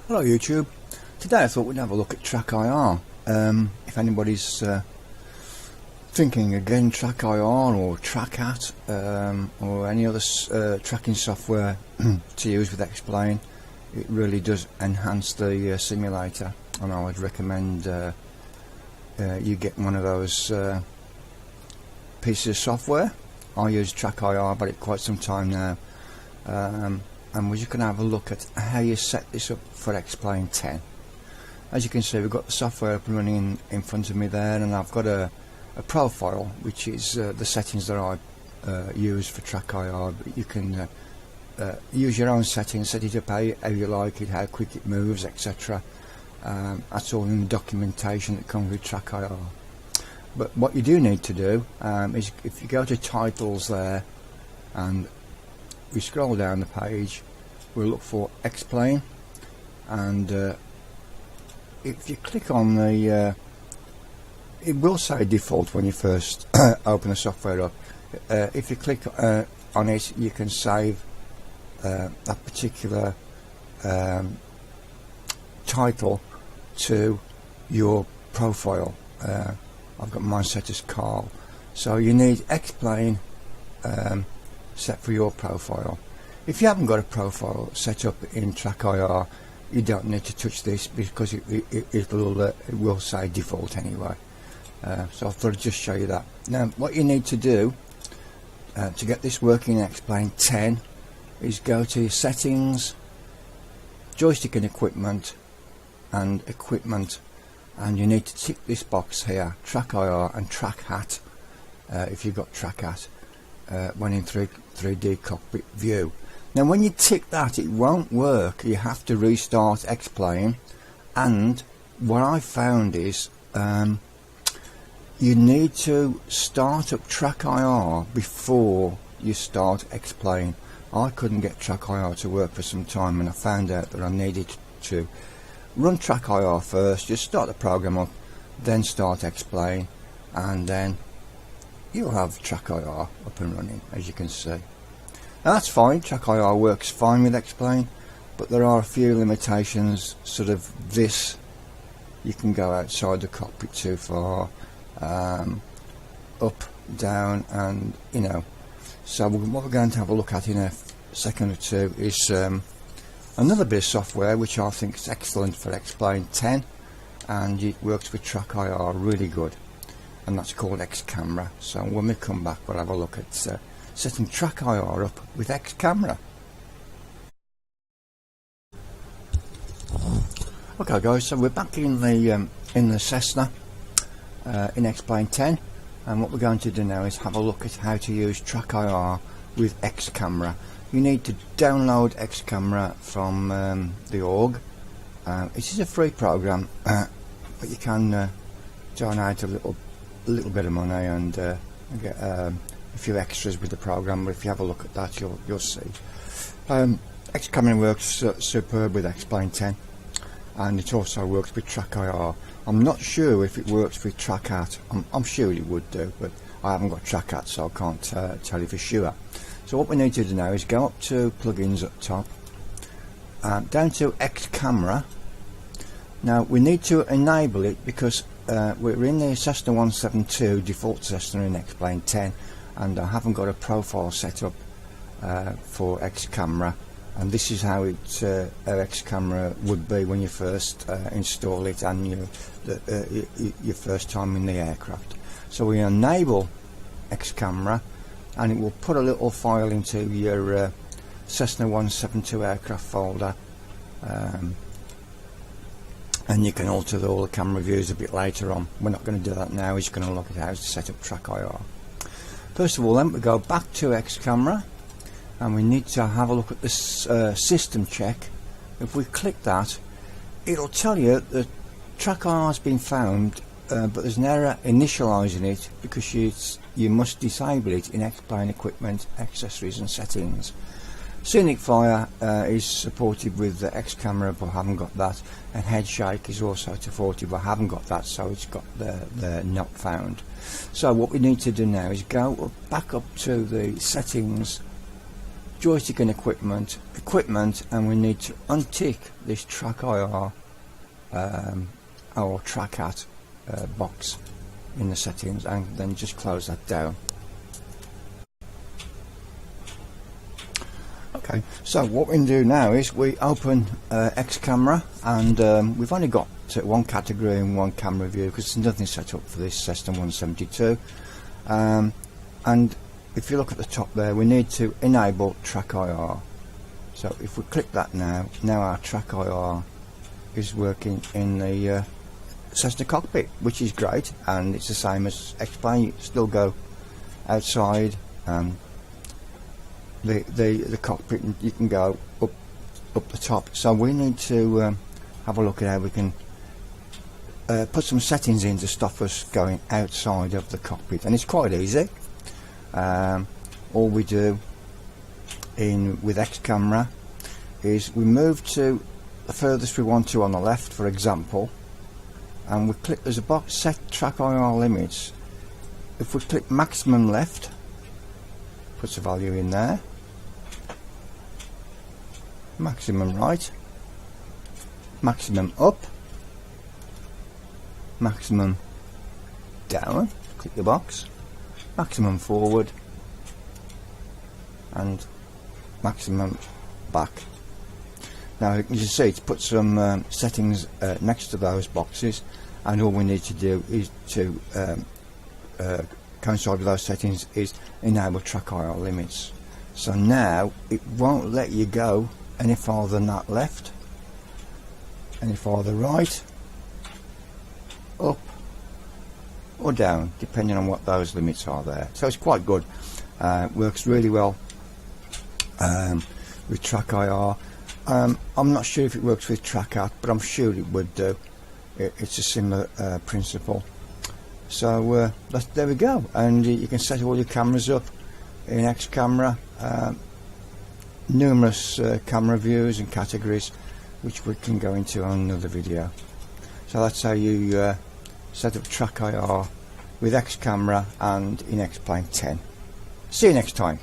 Hello YouTube. Today I thought we'd have a look at Trackir. If anybody's thinking again Trackir or Trackhat or any other tracking software to use with Xplain, it really does enhance the simulator, and I would recommend you get one of those pieces of software. I use Trackir but it's quite some time now, and we're just going to have a look at how you set this up for Xplain 10. As you can see, we've got the software up and running in front of me there, and I've got a profile which is the settings that I use for Trackir. You can use your own settings, set it up how you like it, how quick it moves, etc. That's all in the documentation that comes with Trackir. But what you do need to do is, if you go to titles there and we scroll down the page, we'll look for Xplain, and if you click on the it will say default when you first open the software up. If you click on it, you can save that particular title to your profile. I've got mine set as Carl, so you need Xplain set for your profile. If you haven't got a profile set up in Trackir, you don't need to touch this because it will say default anyway. So I thought I'd just show you that. Now what you need to do to get this working in Xplain 10 is go to your settings, joystick and equipment, and you need to tick this box here, Trackir and Trackhat, if you've got Trackhat when in 3D cockpit view. Now when you tick that, it won't work. You have to restart Xplain, and what I found is you need to start up Trackir before you start Xplain. I couldn't get Trackir to work for some time, and I found out that I needed to run Trackir first, just start the program up, then start Xplain, and then you'll have Trackir up and running, as you can see. Now that's fine, Trackir works fine with Xplain, but there are a few limitations. Sort of this, you can go outside the cockpit too far, up, down, and you know. So what we're going to have a look at in a second or two is another bit of software which I think is excellent for Xplain 10, and it works with Trackir really good, and that's called Xcamera. So when we come back, we'll have a look at setting Trackir up with Xcamera. Okay guys, so we're back in the Cessna in Xplain 10, and what we're going to do now is have a look at how to use Trackir with Xcamera. You need to download Xcamera from the org. It is a free program, but you can donate a little bit of money and get a few extras with the program. But if you have a look at that, you'll see. Xcamera works superb with Xplain 10, and it also works with Trackir. I'm not sure if it works with Trackhat. I'm sure it would do, but I haven't got Trackhat, so I can't tell you for sure. So what we need to do now is go up to plugins up top, down to Xcamera. Now we need to enable it because we're in the Cessna 172 default Cessna in Xplain 10, and I haven't got a profile set up for Xcamera, and this is how Xcamera would be when you first install it and your first time in the aircraft. So we enable Xcamera, and it will put a little file into your Cessna 172 aircraft folder, and you can alter all the camera views a bit later on. We're not going to do that now. We're just going to look at how to set up Trackir. First of all, then we go back to Xcamera, and we need to have a look at this system check. If we click that, it'll tell you that Trackir has been found, but there's an error initializing it because you must disable it in Xplain equipment, accessories and settings. Scenic Fire is supported with the Xcamera, but I haven't got that, and Headshake is also supported, but I haven't got that, so it's got the not found. So what we need to do now is go back up to the settings joystick and equipment, and we need to untick this Trackir or Trackir box in the settings, and then just close that down. Okay, so what we can do now is we open Xcamera, and we've only got one category and one camera view because there's nothing set up for this System 172, and if you look at the top there, we need to enable Trackir. So if we click that now our Trackir is working in the Cessna cockpit, which is great, and it's the same as X-Plane. You still go outside the cockpit, and you can go up the top. So we need to have a look at how we can put some settings in to stop us going outside of the cockpit, and it's quite easy. All we do with Xcamera is we move to the furthest we want to on the left, for example, and we click, there's a box set Trackir limits. If we click maximum left, puts a value in there, maximum right, maximum up, maximum down, click the box, maximum forward, and maximum back. Now you can see it's put some settings next to those boxes, and all we need to do is to coincide with those settings is enable Trackir limits. So now it won't let you go any farther than that left, any farther right, up or down, depending on what those limits are there. So it's quite good. Works really well with Trackir. I'm not sure if it works with Trackir, but I'm sure it would do. It's a similar principle. So there we go, and you can set all your cameras up in Xcamera. Numerous camera views and categories, which we can go into on another video. So that's how you set up Trackir with Xcamera and in X-Plane 10. See you next time.